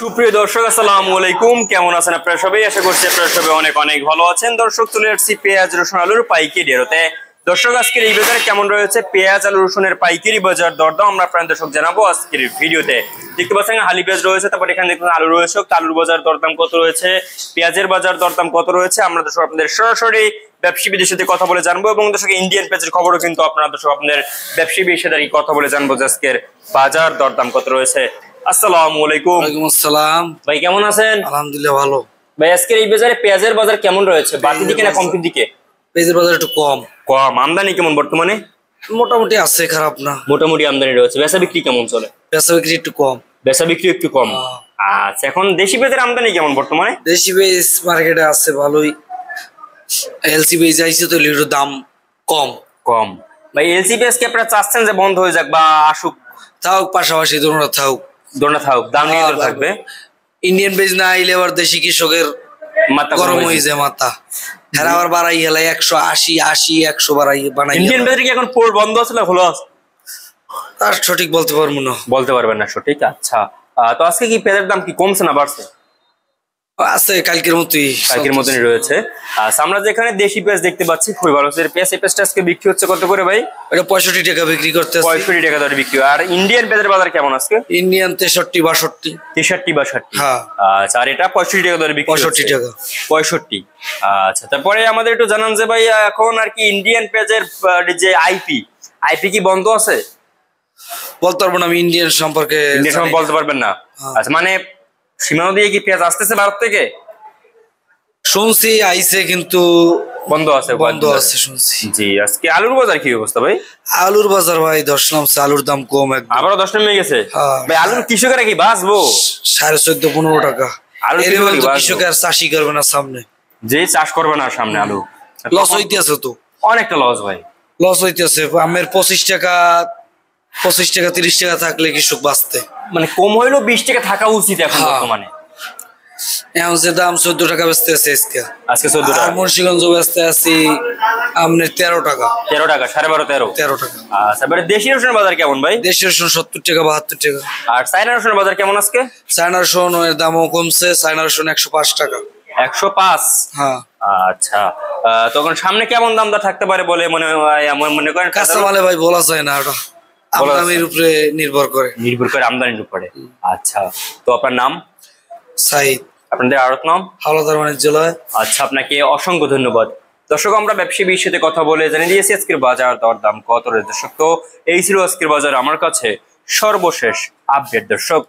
সুপ্রিয় দর্শক, আসসালামু আলাইকুম। কেমন আছেন আপনারা সবাই? আশা করছি আপনারা সবাই অনেক অনেক ভালো আছেন। দর্শক, চলে আসছি পেঁয়াজ রসুন আলুর পাইকারি রেটে। দর্শক, আজকের এই বাজারে কেমন রয়েছে পেঁয়াজ আলু রসুনের পাইকারি বাজার দরদাম আমরা আপনাদের দর্শক জানাবো আজকের ভিডিওতে। দেখতে পাচ্ছেন হালি পেঁয়াজ রয়েছে, তারপর এখানে দেখুন আলু রয়েছে, আলুর বাজার দরদাম কত রয়েছে, পেঁয়াজের বাজার দরদাম কত রয়েছে, আমরা দর্শক আপনাদের সরাসরি ব্যবসায়ীদের সাথে কথা বলে জানবো। এবং দর্শক ইন্ডিয়ান পেঁয়াজের খবরও কিন্তু আপনারা দর্শক আপনাদের ব্যবসায়ীদের সাথে কথা বলে জানবো যে আজকের বাজার দরদাম কত রয়েছে। আসসালামু আলাইকুম। ওয়ালাইকুম আসসালাম। ভাই কেমন আছেন? আলহামদুলিল্লাহ ভালো। ভাই আজকের এই বাজারে পেঁয়াজের বাজার কেমন রয়েছে, বাড়তির দিকে না কমতির দিকে? পেঁয়াজের বাজার একটু কম। আমদানি কেমন বর্তমানে? মোটামুটি আছে, খারাপ না। মোটামুটি আমদানি রয়েছে। বেচা বিক্রি কেমন চলে? বেচা বিক্রি একটু কম। বেচা বিক্রি একটু কম। আচ্ছা, এখন দেশি পেঁয়াজের আমদানি কেমন বর্তমানে? দেশি পেঁয়াজ মার্কেটে আছে ভালোই। এলসি পেঁয়াজ আইছে তো একটু দাম কম। কম। ভাই এলসি পেঁয়াজ কি আপনারা চাচ্ছেন যে বন্ধ হয়ে যাক বা আসুক? থাকুক, পাশাপাশি দোনোটা থাকুক। দোনা থাকুক, দাম নিয়ে থাকবে। ইন্ডিয়ান পেঁয়াজ না আইলে আবার দেশি কৃষকের মাথা গরম হয়ে যায় মাথা। হ্যাঁ, আবার বাড়াই গেলে 180 100 বাড়াই বানাই। ইন্ডিয়ান পেঁয়াজ কি এখন পোর্ট বন্ধ আছে না খোলা আছে? তার সঠিক বলতে পারবো না। বলতে পারবেন না সঠিক। আচ্ছা, তো আজকে কি পেঁয়াজের দাম কি কমছে না বাড়ছে? আছে কালকের মতোই। কালকের মতনই রয়েছে। আচ্ছা, আমরা যেখানে দেশি পেঁয়াজ দেখতে পাচ্ছি খুবই ভালো পেঁয়াজ, এই পেঁয়াজটা আজকে বিক্রি হচ্ছে কত করে ভাই? এটা 65 টাকা বিক্রি করতে। 65 টাকা দরে বিক্রি। আর ইন্ডিয়ান পেঁয়াজের বাজার কেমন আজকে? ইন্ডিয়ান 63 62। 63 62। হ্যাঁ। আচ্ছা, আর এটা 65 টাকা দরে বিক্রি। 65 টাকা। 65। আচ্ছা, তারপরে আমাদের একটু জানান যে ভাই এখন আর কি ইন্ডিয়ান পেঁয়াজের যে আইপি কি বন্ধ আছে? বলতে পারবো না আমি ইন্ডিয়ান সম্পর্কে। ইন্ডিয়ান সম্পর্কে বলতে পারবেন না? আচ্ছা, মানে সীমানা দিয়ে কি পেঁয়াজ আসতেছে ভারত থেকে? শুনছি আইছে কিন্তু বন্ধ আছে। বন্ধ আছে শুনছি। জি। আজকে আলুর বাজার কি অবস্থা ভাই? আলুর বাজার ভাই 10 নামছে। আলুর দাম কম একদম। আবারও 10 নেমে গেছে ভাই। আলুর কৃষকেরা কি বাঁচবো? 14.5 15 টাকা। আলু কৃষকের আর চাষি করবে না সামনে। যে চাষ করবে না সামনে আলু, লস হইতেছে তো অনেকটা লস ভাই। লস হইতেছে। আমের 25 টাকা 30 টাকা থাকলে কৃষক বাঁচতে, মানে কম হইলেও 20 টাকা থাকা উচিত এখন বর্তমানে। এখন যে দাম 14 টাকা বেচতে আছে আজকে 14 টাকা। আর মুন্সিগঞ্জ বেচতে আছি আমনে 13 টাকা। 13 টাকা, 12.5 13 টাকা। আচ্ছা, এবারে দেশি রসুনের বাজার কেমন ভাই? দেশি রসুন 70 টাকা 72 টাকা। আর চায়না রসুনের বাজার কেমন আজকে? চায়না রসুনের দামও কমছে। চায়না রসুন 105 টাকা। 105। হ্যাঁ। আচ্ছা, তখন সামনে কেমন দামটা থাকতে পারে বলে মনে করেন? কাঁচামালে ভাই বলা যায় না, ওটা আমদানির উপরে নির্ভর করে। আমদানির উপরে। আচ্ছা, তো আপনার নাম? সাইদ। আপনাদের আড়ত নাম? হাওলাদার বাণিজ্যালয়। আচ্ছা, আপনাকে অসংখ্য ধন্যবাদ। দর্শক, আমরা ব্যবসায়ীর সাথে কথা বলে জানিয়ে দিয়েছি আজকের বাজার দরদাম কত রয়েছে। দর্শক, তো এই ছিল আজকের বাজার আমার কাছে সর্বশেষ আপডেট। দর্শক।